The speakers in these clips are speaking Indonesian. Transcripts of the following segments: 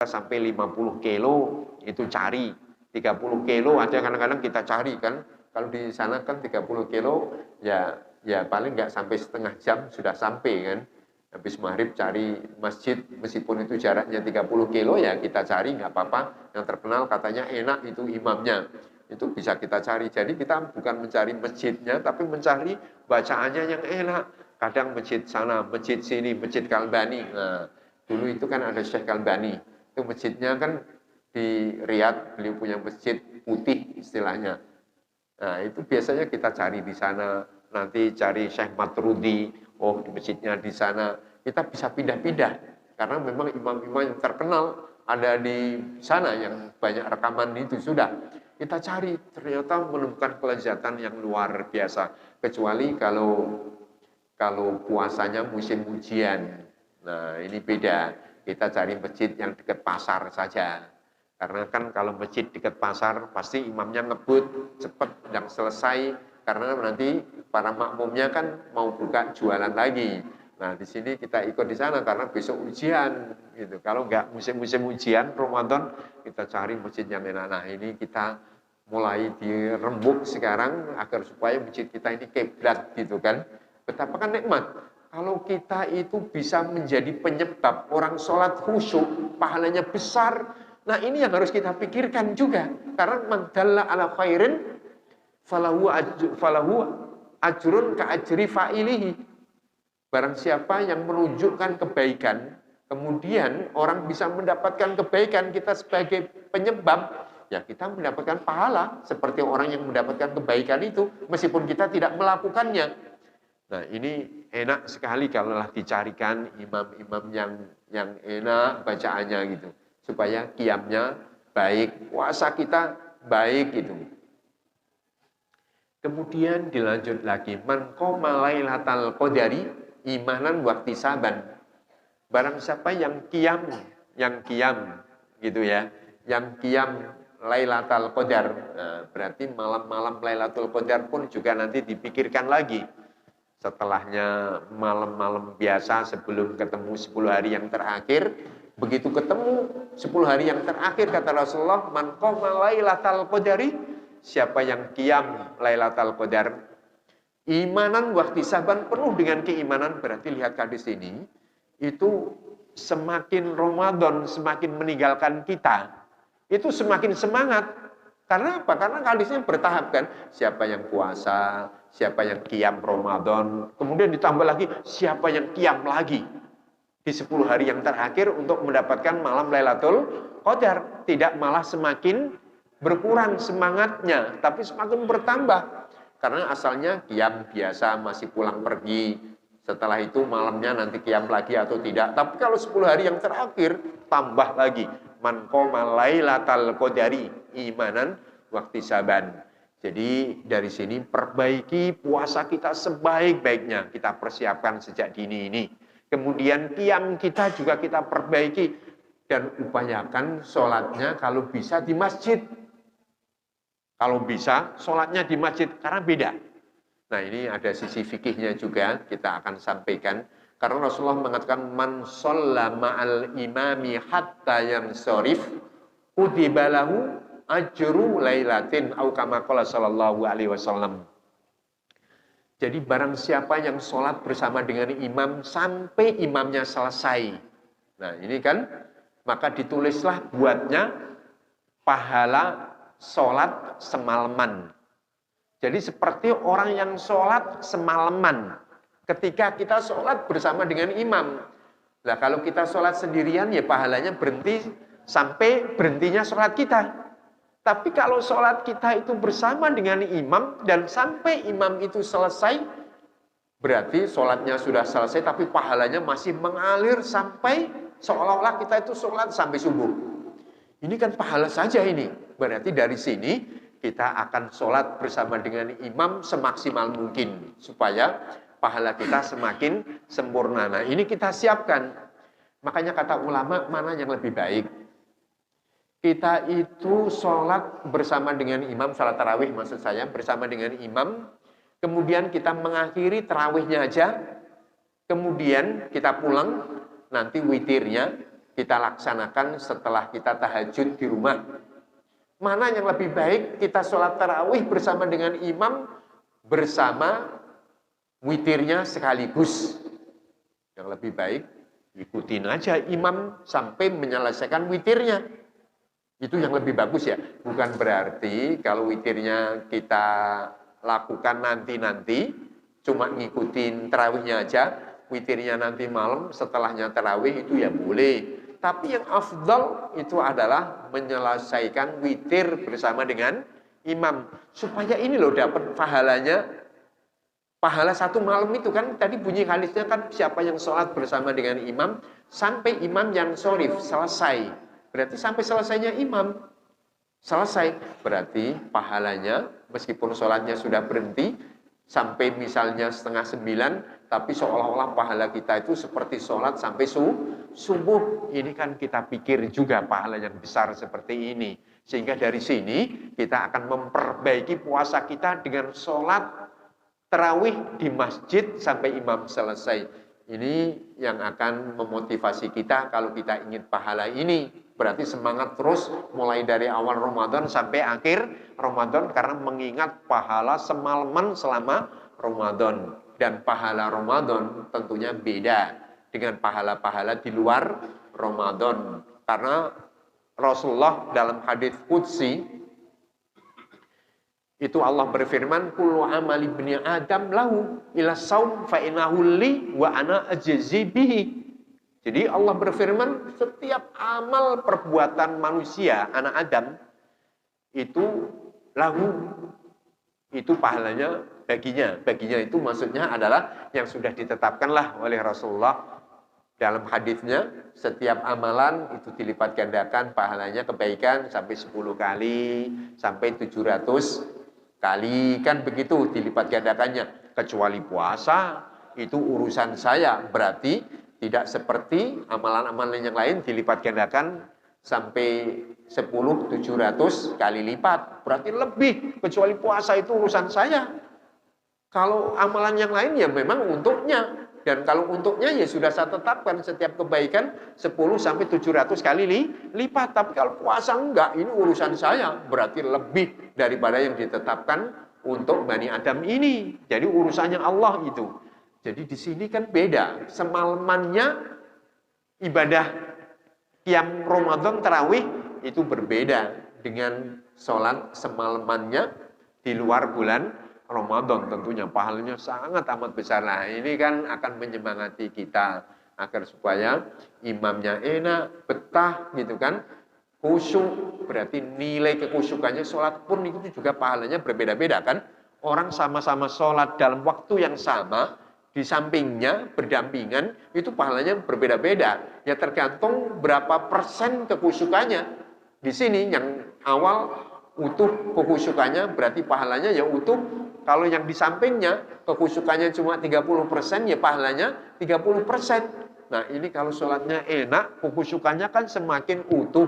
sampai 50 kilo itu cari. 30 kilo aja kadang-kadang kita cari kan. Kalau di sana kan 30 kilo ya paling nggak sampai setengah jam sudah sampai kan. Habis maghrib cari masjid, meskipun itu jaraknya 30 kilo ya kita cari nggak apa-apa. Yang terkenal katanya enak itu imamnya, itu bisa kita cari. Jadi kita bukan mencari masjidnya, tapi mencari bacaannya yang enak. Kadang masjid sana, masjid sini, masjid Kalbani. Nah, dulu itu kan ada Syekh Kalbani. Itu masjidnya kan di Riyadh, beliau punya masjid putih istilahnya. Nah, itu biasanya kita cari di sana. Nanti cari Syekh Matrudi, oh di masjidnya di sana. Kita bisa pindah-pindah karena memang imam-imam yang terkenal ada di sana yang banyak rekaman itu sudah. Kita cari, ternyata menemukan kelezatan yang luar biasa. Kecuali kalau puasanya musim ujian. Nah, ini beda. Kita cari masjid yang dekat pasar saja. Karena kan kalau masjid dekat pasar pasti imamnya ngebut cepat dan selesai karena nanti para makmumnya kan mau buka jualan lagi. Nah, di sini kita ikut di sana karena besok ujian gitu. Kalau enggak musim-musim ujian Ramadan kita cari masjid yang enak. Nah, ini kita mulai dirembuk sekarang agar supaya masjid kita ini kiblat gitu kan. Betapa kan nikmat. Kalau kita itu bisa menjadi penyebab orang sholat khusyuk, pahalanya besar. Nah, ini yang harus kita pikirkan juga. Karena man dalla ala khairin falahu ajrun ka ajri fa'ilihi. Barang siapa yang menunjukkan kebaikan, kemudian orang bisa mendapatkan kebaikan, kita sebagai penyebab, ya kita mendapatkan pahala seperti orang yang mendapatkan kebaikan itu meskipun kita tidak melakukannya. Nah, ini enak sekali kalau dicarikan imam-imam yang enak bacaannya gitu. Supaya qiyamnya baik, puasa kita baik gitu. Kemudian dilanjut lagi, man qoma lailatal qadari imanan wahtisaban. Barang siapa yang qiyam gitu ya, yang qiyam lailatal qadar. Nah, berarti malam-malam lailatul qadar pun juga nanti dipikirkan lagi. Setelahnya malam-malam biasa sebelum ketemu 10 hari yang terakhir, begitu ketemu 10 hari yang terakhir kata Rasulullah, man qoma lailatal qadari, siapa yang qiyam lailatal qadar imanan wahtisaban, penuh dengan keimanan, berarti lihat hadis ini, itu semakin Ramadan semakin meninggalkan kita, itu semakin semangat. Karena apa? Karena hadisnya bertahap kan. Siapa yang puasa, siapa yang qiyam Ramadan, kemudian ditambah lagi siapa yang qiyam lagi di 10 hari yang terakhir untuk mendapatkan malam Lailatul Qadar. Tidak malah semakin berkurang semangatnya, tapi semakin bertambah. Karena asalnya qiyam biasa, masih pulang pergi. Setelah itu malamnya nanti qiyam lagi atau tidak. Tapi kalau 10 hari yang terakhir, tambah lagi. Man qoma lailatal qadari imanan wahtisaban. Jadi dari sini perbaiki puasa kita sebaik-baiknya. Kita persiapkan sejak dini ini. Kemudian qiyam kita juga kita perbaiki. Dan upayakan sholatnya kalau bisa di masjid. Kalau bisa sholatnya di masjid, karena beda. Nah, ini ada sisi fikihnya juga kita akan sampaikan. Karena Rasulullah mengatakan man shalla ma'al imami hatta yansharif kutiba lahu ajru lailatin au kama qala sallallahu alaihi wasallam. Jadi barang siapa yang sholat bersama dengan imam sampai imamnya selesai. Nah, ini kan maka ditulislah buatnya pahala sholat semalaman. Jadi seperti orang yang sholat semalaman. Ketika kita sholat bersama dengan imam. Nah, kalau kita sholat sendirian ya pahalanya berhenti sampai berhentinya sholat kita. Tapi kalau sholat kita itu bersama dengan imam dan sampai imam itu selesai, berarti sholatnya sudah selesai tapi pahalanya masih mengalir sampai seolah-olah kita itu sholat sampai subuh. Ini kan pahala saja ini. Berarti dari sini kita akan sholat bersama dengan imam semaksimal mungkin supaya pahala kita semakin sempurna. Nah, ini kita siapkan. Makanya kata ulama, mana yang lebih baik? Kita itu sholat bersama dengan imam, sholat tarawih maksud saya, bersama dengan imam, kemudian kita mengakhiri tarawihnya aja, kemudian kita pulang, nanti witirnya, kita laksanakan setelah kita tahajud di rumah. Mana yang lebih baik kita sholat tarawih bersama dengan imam, bersama witirnya sekaligus? Yang lebih baik ikutin aja imam sampai menyelesaikan witirnya. Itu yang lebih bagus ya. Bukan berarti kalau witirnya kita lakukan nanti-nanti, cuma ngikutin tarawihnya aja, witirnya nanti malam setelahnya tarawih itu ya boleh. Tapi yang afdal itu adalah menyelesaikan witir bersama dengan imam. Supaya ini loh dapat pahalanya. Pahala satu malam itu kan, tadi bunyi hadisnya kan siapa yang sholat bersama dengan imam, sampai imam yang sholif, selesai. Berarti sampai selesainya imam. Selesai. Berarti pahalanya, meskipun sholatnya sudah berhenti, sampai misalnya 8:30, tapi seolah-olah pahala kita itu seperti sholat sampai subuh. Ini kan kita pikir juga pahala yang besar seperti ini. Sehingga dari sini kita akan memperbaiki puasa kita dengan sholat tarawih di masjid sampai imam selesai. Ini yang akan memotivasi kita kalau kita ingin pahala ini. Berarti semangat terus mulai dari awal Ramadan sampai akhir Ramadan karena mengingat pahala semalaman selama Ramadan. Dan pahala Ramadan tentunya beda dengan pahala-pahala di luar Ramadan. Karena Rasulullah dalam hadis qudsi itu Allah berfirman, kullu amali ibni Adam lahu ila saum fa innahu li wa ana ajzi bihi. Jadi Allah berfirman, setiap amal perbuatan manusia, anak Adam, itu lahu, itu pahalanya baginya. Baginya itu maksudnya adalah yang sudah ditetapkanlah oleh Rasulullah dalam hadisnya, setiap amalan itu dilipat gandakan pahalanya kebaikan sampai 10 kali, sampai 700 kali, kan begitu dilipat gandakannya. Kecuali puasa, itu urusan saya, berarti tidak seperti amalan-amalan yang lain dilipat gandakan sampai 10.700 kali lipat. Berarti lebih, kecuali puasa itu urusan saya. Kalau amalan yang lain ya memang untuknya. Dan kalau untuknya ya sudah saya tetapkan setiap kebaikan 10-700 kali lipat. Tapi kalau puasa enggak, ini urusan saya. Berarti lebih daripada yang ditetapkan untuk Bani Adam ini. Jadi urusannya Allah itu. Jadi di sini kan beda. Semalamannya ibadah qiyam Ramadan tarawih itu berbeda dengan sholat semalamannya di luar bulan Ramadan. Tentunya pahalanya sangat amat besar. Nah ini kan akan menyemangati kita agar supaya imamnya enak, betah gitu kan, khusyuk. Berarti nilai kekhusyukannya sholat pun itu juga pahalanya berbeda-beda kan. Orang sama-sama sholat dalam waktu yang sama, di sampingnya berdampingan, itu pahalanya berbeda-beda. Ya tergantung berapa persen kekhusyukannya. Di sini yang awal utuh kekhusyukannya berarti pahalanya ya utuh. Kalau yang di sampingnya kekhusyukannya cuma 30%, ya pahalanya 30%. Nah ini kalau sholatnya enak, kekhusyukannya kan semakin utuh.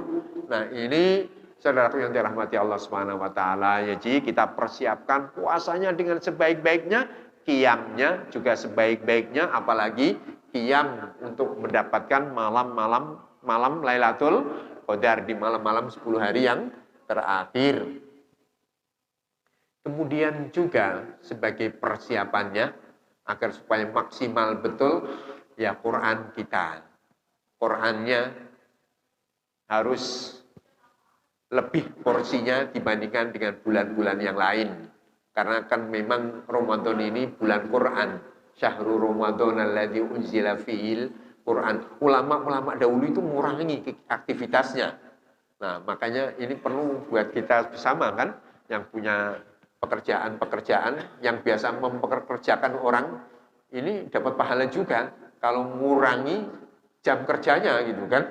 Nah ini saudaraku yang dirahmati Allah Subhanahu Wa Taala, ya jadi kita persiapkan puasanya dengan sebaik-baiknya, qiyamnya juga sebaik-baiknya, apalagi qiyam untuk mendapatkan malam Lailatul Qadar di malam-malam 10 hari yang terakhir. Kemudian juga sebagai persiapannya agar supaya maksimal betul ya Quran kita. Qurannya harus lebih porsinya dibandingkan dengan bulan-bulan yang lain. Karena kan memang Ramadan ini bulan Quran. Syahrul Ramadan alladzi unzila fihil Quran. Ulama-ulama dahulu itu mengurangi aktivitasnya. Nah, makanya ini perlu buat kita bersama kan, yang punya pekerjaan-pekerjaan, yang biasa mempekerjakan orang, ini dapat pahala juga kalau mengurangi jam kerjanya gitu kan.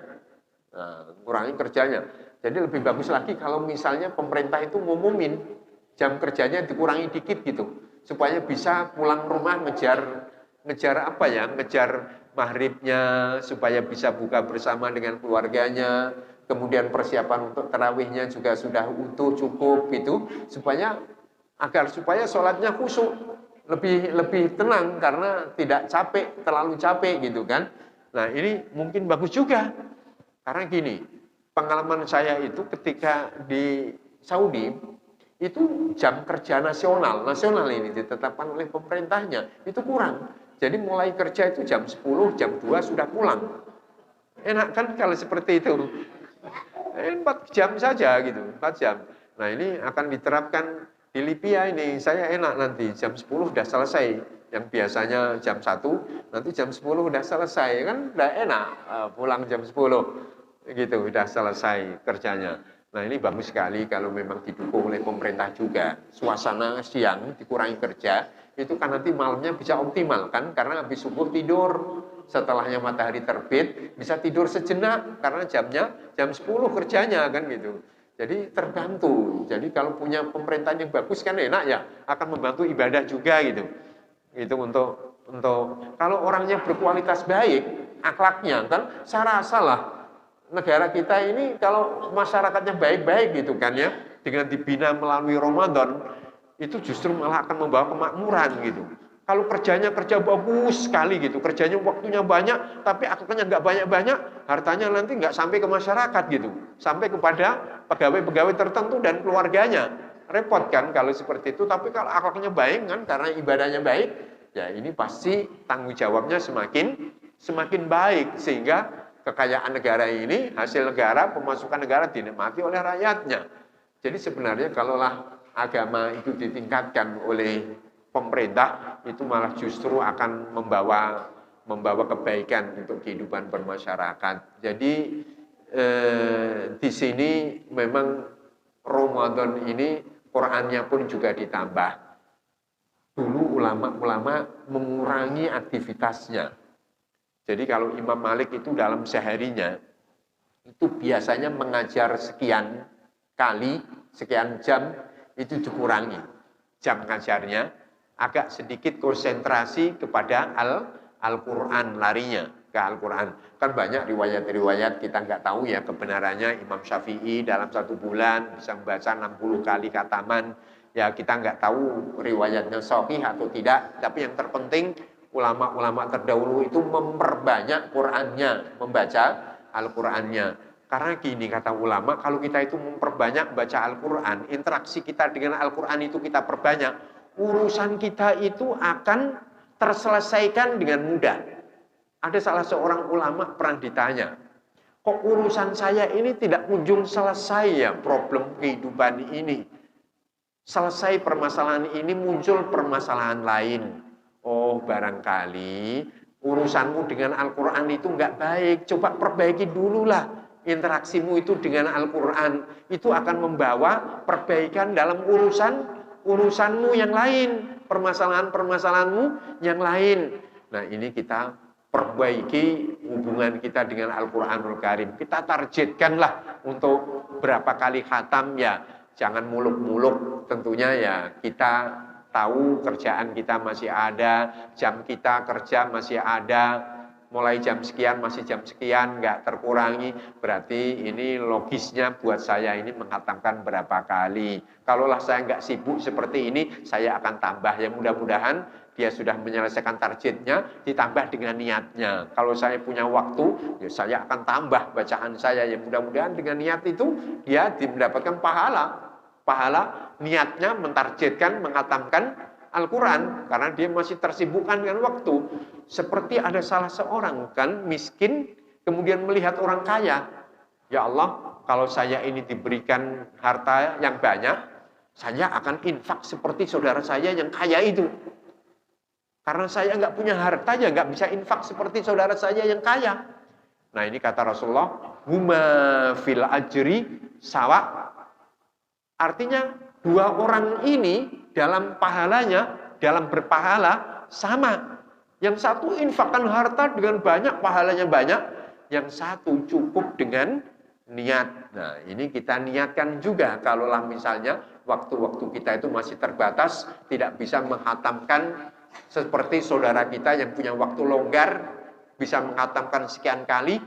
Nah, mengurangi kerjanya. Jadi lebih bagus lagi kalau misalnya pemerintah itu ngumumin jam kerjanya dikurangi dikit gitu, supaya bisa pulang rumah ngejar apa ya, ngejar maghribnya, supaya bisa buka bersama dengan keluarganya, kemudian persiapan untuk tarawihnya juga sudah utuh cukup gitu, supaya sholatnya khusyuk, lebih tenang karena tidak capek, terlalu capek gitu kan. Nah ini mungkin bagus juga. Karena gini, pengalaman saya itu ketika di Saudi, itu jam kerja nasional ini ditetapkan oleh pemerintahnya, itu kurang. Jadi mulai kerja itu jam 10, jam 2 sudah pulang. Enak kan kalau seperti itu. 4 jam saja gitu, 4 jam. Nah ini akan diterapkan di Libya ini, saya enak nanti jam 10 sudah selesai. Yang biasanya jam 1, nanti jam 10 sudah selesai. Kan udah enak, pulang jam 10 gitu, sudah selesai kerjanya. Nah ini bagus sekali kalau memang didukung oleh pemerintah juga. Suasana siang dikurangi kerja, itu kan nanti malamnya bisa optimal kan, karena habis subuh tidur. Setelahnya matahari terbit, bisa tidur sejenak, karena jamnya jam 10 kerjanya kan gitu. Jadi terbantu. Jadi kalau punya pemerintahan yang bagus kan enak ya, akan membantu ibadah juga gitu. Itu untuk kalau orangnya berkualitas baik, akhlaknya kan, saya rasa lah negara kita ini kalau masyarakatnya baik-baik gitu kan ya, dengan dibina melalui Ramadan, itu justru malah akan membawa kemakmuran gitu. Kalau kerjanya kerja bagus sekali gitu, kerjanya waktunya banyak, tapi akhlaknya nggak banyak-banyak, hartanya nanti nggak sampai ke masyarakat gitu, sampai kepada pegawai-pegawai tertentu dan keluarganya. Repot kan kalau seperti itu, tapi kalau akhlaknya baik kan, karena ibadahnya baik, ya ini pasti tanggung jawabnya semakin baik, sehingga kekayaan negara ini, hasil negara, pemasukan negara dinikmati oleh rakyatnya. Jadi sebenarnya kalaulah agama itu ditingkatkan oleh pemerintah, itu malah justru akan membawa kebaikan untuk kehidupan bermasyarakat. Jadi di sini memang Ramadan ini Qur'annya pun juga ditambah. Dulu ulama-ulama mengurangi aktivitasnya. Jadi kalau Imam Malik itu dalam seharinya itu biasanya mengajar sekian kali, sekian jam, itu dikurangi jam ngajarnya. Agak sedikit konsentrasi kepada Al-Quran, larinya ke Al-Quran. Kan banyak riwayat-riwayat kita nggak tahu ya kebenarannya. Imam Syafi'i dalam 1 bulan bisa membaca 60 kali khataman. Ya kita nggak tahu riwayatnya sahih atau tidak. Tapi yang terpenting ulama-ulama terdahulu itu memperbanyak Qurannya, membaca Al-Qurannya. Karena gini kata ulama, kalau kita itu memperbanyak baca Al-Quran, interaksi kita dengan Al-Quran itu kita perbanyak, urusan kita itu akan terselesaikan dengan mudah. Ada salah seorang ulama pernah ditanya, kok urusan saya ini tidak kunjung selesai ya problem kehidupan ini. Selesai permasalahan ini, muncul permasalahan lain. Oh barangkali urusanmu dengan Al-Quran itu nggak baik, coba perbaiki dulu lah interaksimu itu dengan Al-Quran. Itu akan membawa perbaikan dalam urusanmu yang lain, permasalahan-permasalahanmu yang lain. Nah ini kita perbaiki hubungan kita dengan Al-Quranul Karim. Kita targetkanlah untuk berapa kali khatam ya, jangan muluk-muluk tentunya ya. Kita tahu kerjaan kita masih ada, jam kita kerja masih ada, mulai jam sekian masih jam sekian, nggak terkurangi, berarti ini logisnya buat saya ini menghatamkan berapa kali. Kalaulah saya nggak sibuk seperti ini, saya akan tambah. Ya mudah-mudahan dia sudah menyelesaikan targetnya, ditambah dengan niatnya. Kalau saya punya waktu, ya saya akan tambah bacaan saya. Ya mudah-mudahan dengan niat itu dia mendapatkan pahala. Pahala niatnya mentargetkan, menghatamkan Al-Quran, karena dia masih tersibukkan dengan waktu. Seperti ada salah seorang kan miskin, kemudian melihat orang kaya. Ya Allah, kalau saya ini diberikan harta yang banyak, saya akan infak seperti saudara saya yang kaya itu. Karena saya nggak punya harta, ya nggak bisa infak seperti saudara saya yang kaya. Nah ini kata Rasulullah, huma fil ajri sawa. Artinya dua orang ini dalam pahalanya, dalam berpahala sama. Yang satu infakkan harta dengan banyak, pahalanya banyak. Yang satu cukup dengan niat. Nah ini kita niatkan juga. Kalaulah misalnya waktu-waktu kita itu masih terbatas, tidak bisa menghatamkan seperti saudara kita yang punya waktu longgar, bisa menghatamkan sekian kali.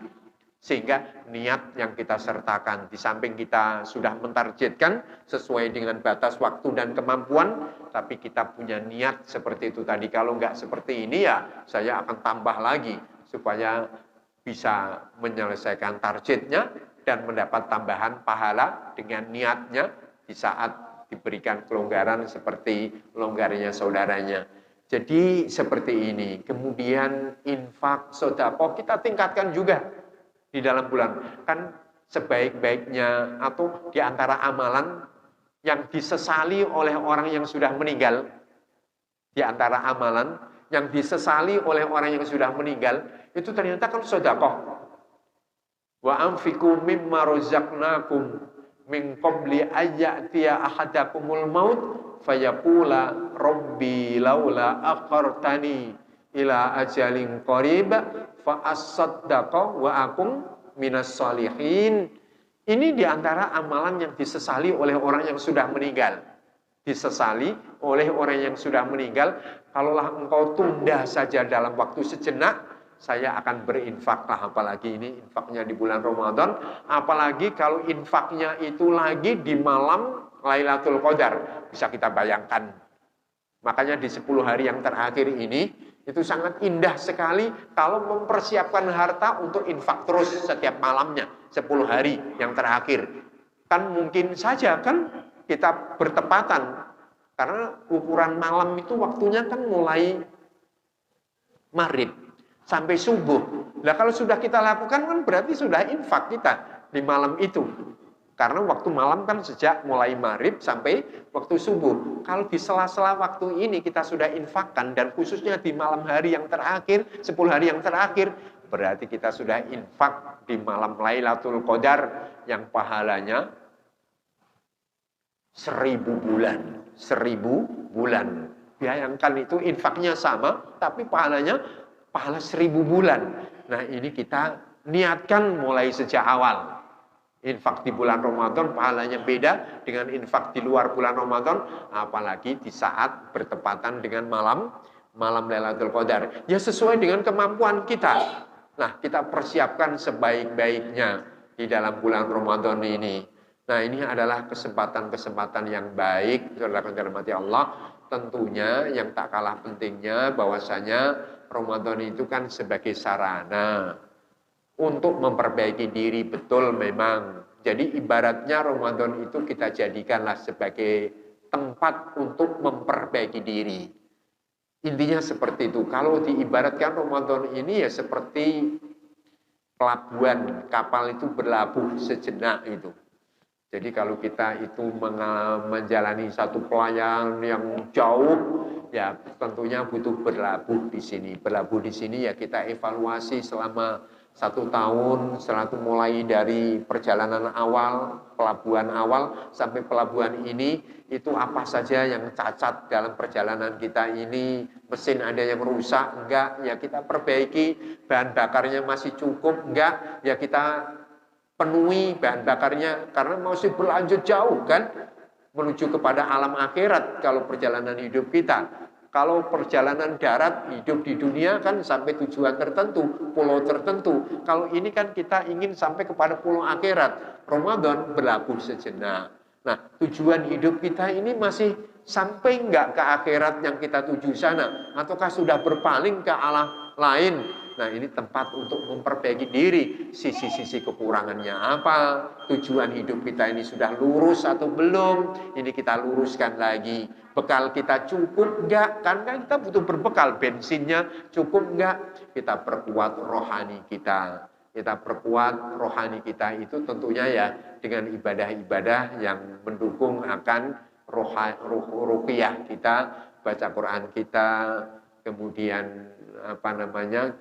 Sehingga niat yang kita sertakan, di samping kita sudah mentargetkan sesuai dengan batas waktu dan kemampuan, tapi kita punya niat seperti itu tadi. Kalau nggak seperti ini ya saya akan tambah lagi supaya bisa menyelesaikan targetnya dan mendapat tambahan pahala dengan niatnya di saat diberikan kelonggaran seperti longgarnya saudaranya. Jadi seperti ini. Kemudian infak, sedekah kita tingkatkan juga di dalam bulan. Kan sebaik-baiknya atau di antara amalan yang disesali oleh orang yang sudah meninggal, di antara amalan yang disesali oleh orang yang sudah meninggal, itu ternyata kan sedekah. Wa anfiqu mimma razaqnakum min qabli ayyatiya ahadakumul maut fayaqula rabbi laula akhartani ila ajalin qarib fa asaddaqa wa akum minas salihin. Ini diantara amalan yang disesali oleh orang yang sudah meninggal. Disesali oleh orang yang sudah meninggal, kalaulah engkau tunda saja dalam waktu sejenak, saya akan berinfak lah, apalagi ini infaknya di bulan Ramadan, apalagi kalau infaknya itu lagi di malam Lailatul Qadar, bisa kita bayangkan. Makanya di 10 hari yang terakhir ini, itu sangat indah sekali kalau mempersiapkan harta untuk infak terus setiap malamnya, 10 hari yang terakhir. Kan mungkin saja kan kita bertepatan, karena ukuran malam itu waktunya kan mulai maghrib sampai subuh. Nah kalau sudah kita lakukan kan berarti sudah infak kita di malam itu. Karena waktu malam kan sejak mulai maghrib sampai waktu subuh. Kalau di sela-sela waktu ini kita sudah infakkan, dan khususnya di malam hari yang terakhir, 10 hari yang terakhir, berarti kita sudah infak di malam Lailatul Qadar yang pahalanya 1000 bulan. 1000 bulan. Bayangkan itu infaknya sama, tapi pahalanya pahala 1000 bulan. Nah ini kita niatkan mulai sejak awal. Infak di bulan Ramadan pahalanya beda dengan infak di luar bulan Ramadan, apalagi di saat bertepatan dengan malam Lailatul Qadar. Ya sesuai dengan kemampuan kita. Nah kita persiapkan sebaik-baiknya di dalam bulan Ramadan ini. Nah ini adalah kesempatan-kesempatan yang baik, saudara-saudara mati Allah. Tentunya yang tak kalah pentingnya bahwasanya Ramadan itu kan sebagai sarana untuk memperbaiki diri, betul memang. Jadi ibaratnya Ramadan itu kita jadikanlah sebagai tempat untuk memperbaiki diri. Intinya seperti itu. Kalau diibaratkan Ramadan ini ya seperti pelabuhan, kapal itu berlabuh sejenak itu. Jadi kalau kita itu menjalani satu pelayaran yang jauh, ya tentunya butuh berlabuh di sini. Berlabuh di sini ya kita evaluasi selama 1 tahun, setelah itu mulai dari perjalanan awal, pelabuhan awal sampai pelabuhan ini, itu apa saja yang cacat dalam perjalanan kita ini, mesin ada yang rusak, enggak, ya kita perbaiki, bahan bakarnya masih cukup, enggak, ya kita penuhi bahan bakarnya, karena masih berlanjut jauh kan, menuju kepada alam akhirat kalau perjalanan hidup kita. Kalau perjalanan darat, hidup di dunia kan sampai tujuan tertentu, pulau tertentu. Kalau ini kan kita ingin sampai kepada pulau akhirat. Ramadan berlabuh sejenak. Nah, tujuan hidup kita ini masih sampai enggak ke akhirat yang kita tuju sana? Ataukah sudah berpaling ke arah lain? Nah ini tempat untuk memperbaiki diri. Sisi-sisi kekurangannya apa? Tujuan hidup kita ini sudah lurus atau belum? Ini kita luruskan lagi. Bekal kita cukup enggak? Karena kita butuh berbekal. Bensinnya cukup enggak? Kita perkuat rohani kita. Kita perkuat rohani kita itu tentunya ya dengan ibadah-ibadah yang mendukung akan ruqyah kita, baca Quran kita, kemudian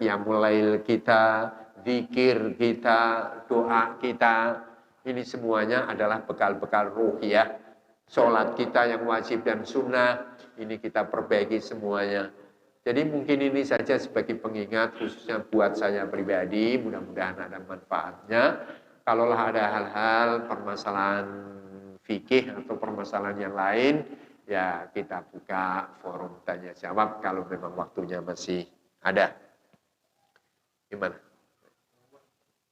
qiyamul lail kita, zikir kita, doa kita. Ini semuanya adalah bekal-bekal ruhiyah. Sholat kita yang wajib dan sunnah, ini kita perbaiki semuanya. Jadi mungkin ini saja sebagai pengingat khususnya buat saya pribadi, mudah-mudahan ada manfaatnya. Kalaulah ada hal-hal permasalahan fikih atau permasalahan yang lain, ya kita buka forum tanya jawab kalau memang waktunya masih ada. Gimana?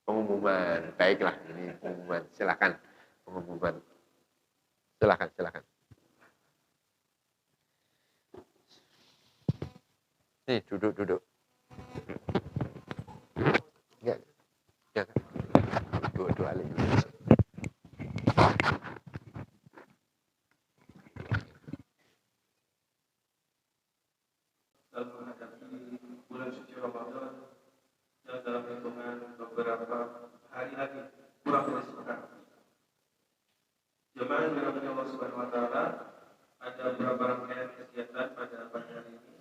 Pengumuman. Baiklah, ini pengumuman. Silakan pengumuman. Silakan. Nih, duduk. Enggak. Ya. Doa lagi. Dalam menghadapi bulan suci Ramadan yang dalam hitungan beberapa hari lagi kurang dari sepekan. Jemaah yang dirahmati Allah Subhanahu Wa Taala, ada beberapa rangkaian kegiatan pada pagi hari ini.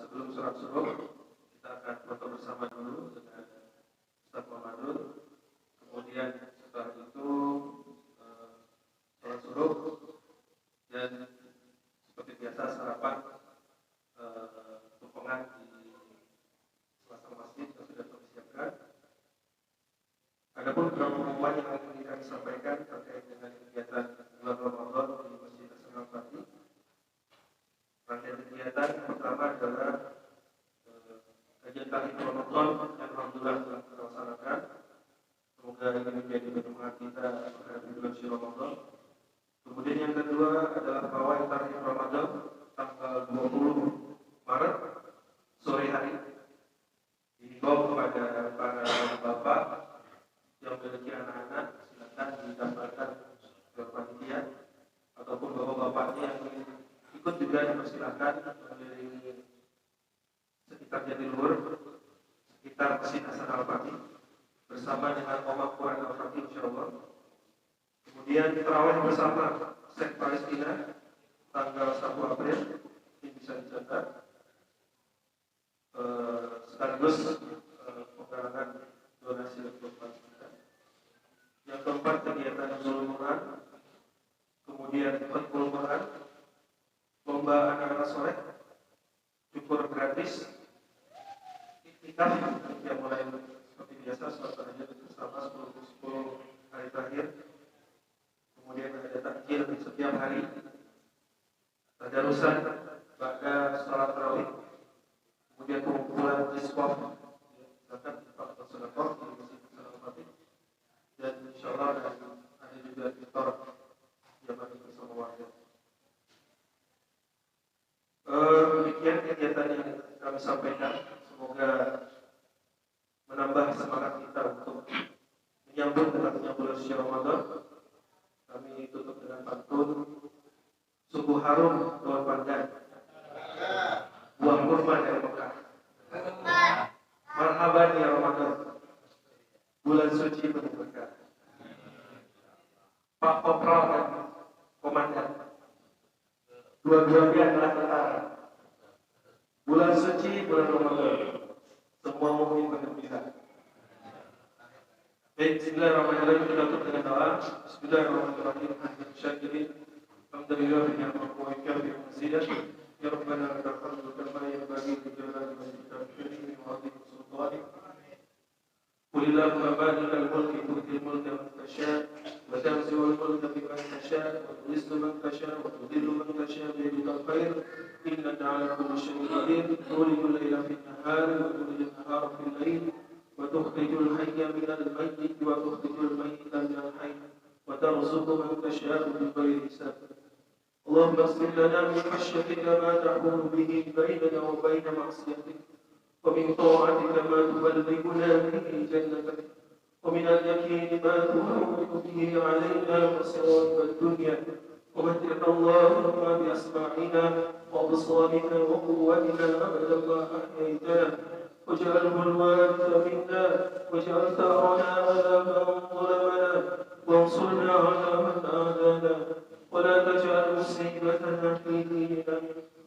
Sebelum sholat subuh kita akan foto bersama dulu dengan Ustaz Muhammadun. Kemudian setelah itu sholat subuh dan seperti biasa sarapan tumpengan di salah masjid yang sudah kami siapkan. Adapun beberapa pengumuman yang akan kami sampaikan terkait dengan kegiatan bulan Ramadan di Masjid Nasional Fatih. Rangkaian kegiatan yang pertama adalah kajian tahlil Ramadan yang alhamdulillah telah kita laksanakan. Semoga ini menjadi penyemangat kita menghadapi bulan suci Ramadan. Kemudian yang kedua adalah pawai tahlil Ramadan tanggal 20 Maret sore hari. Dihimbau kepada para bapak yang memiliki anak-anak, silakan didaftarkan ke panitia, ataupun bapak-bapaknya yang ingin ikut juga dipersilakan mengelilingi sekitar Jatiluhur, sekitar Masjid Hasan Al-Fatih bersama dengan Omah Quran Al-Fatih insyaallah. Kemudian tarawih bersama Sek Palestina tanggal 1 April ini bisa dicatat. Sekaligus penggalangan donasi untuk Palestina. Yang keempat kegiatan Nuzul Quran, kemudian Fathul Quran, lomba anak-anak soleh, cukur gratis, iktikaf yang mulai seperti biasa sholat tahajud bersama 10 hari terakhir. Kemudian ada takjil setiap hari, tadarusan pada sholat tarawih. Kemudian pengumpulan iswaf zakat atau sedekah di Masjid Nasional Fatih, dan insyaallah ada juga iftar jamaah bersama warga. Demikian kegiatan yang kami sampaikan, semoga menambah semangat kita untuk menyambut datangnya bulan suci Ramadan. Kami tutup dengan pantun Sungguh harum daun pandan, buah kurma dari Mekah. Marhaban ya Ramadan, bulan suci penuh berkah. Pak Kopral dan Komandan, dua-duanya adalah tentara. Bulan suci, bulan Ramadan, semua mukmin bergembira. Baik, bismillahirrahmanirrahim. Kita tutup dengan doa. Bismillahirrahmanirrahim. Syakirin, alhamdulillah dengan Allah yang bersidat. Ya Rabbana lakal kama yanbaghi li jalali wajhika al-karim wa 'azimi sultanik. Qulillahumma malikal mulki tu'til mulka man tasha' wa tanzi'ul mulka mimman tasha' wa tu'izzu man tasha' wa tudhillu man tasha' bi yadikal khair. Innaka 'ala kulli shay'in qadir. Tulijul laila fin nahari wa tulijul nahara fil lail wa tukhrijul hayya minal mayyit wa tukhrijul mayyita minal hayy wa tarzuqu man tasha' bighairi hisab. اللهم اغفر لنا من خشيتك ما تحول به بيننا وبين معصيتك، ومن طاعتك ما تبلغنا به جنتك، ومن اليقين ما تهون به علينا مصائب الدنيا، ومتعنا اللهم بأسماعنا وأبصارنا وقوتنا أبدا ما أحييتنا، واجعله الوارث منا، واجعل ثأرنا على من ظلمنا، وانصرنا على من عادانا، ولا تجعل مصيبتنا في ديننا،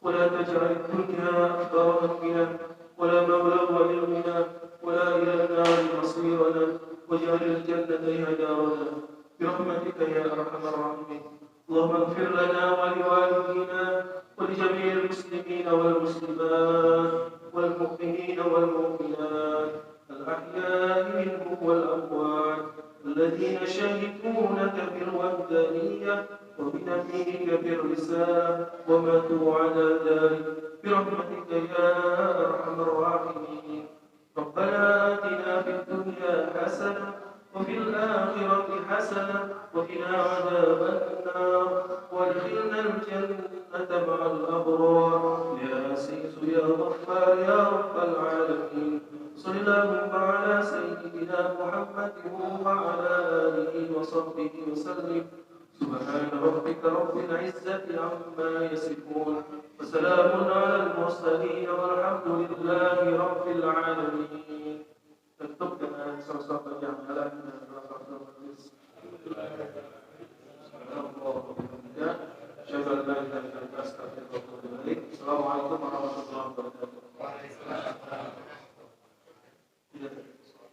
ولا تجعل الدنيا أكبر همنا ولا مبلغ علمنا ولا إلى النار مصيرنا، واجعل الجنة هي دارنا برحمتك يا أرحم الراحمين. اللهم اغفر لنا ولوالدينا ولجميع المسلمين والمسلمات والمؤمنين والمؤمنات الأحياء منهم والأموات الذين شهدوا لك بالوحدانية وبنبيك بالرسالة وماتوا على ذلك برحمتك يا أرحم الراحمين. ربنا آتنا في الدنيا حسنة وفي الآخرة حسنة وقنا عذاب النار وادخلنا الجنة مع الأبرار يا عزيز يا غفار يا رب العالمين. وصل اللهم على سيدنا محمد وعلى آله وصحبه وسلم. سبحان ربك رب العزة عما يصفون وسلام على المرسلين والحمد لله رب العالمين. Tutup dengan sesuatu yang halal dan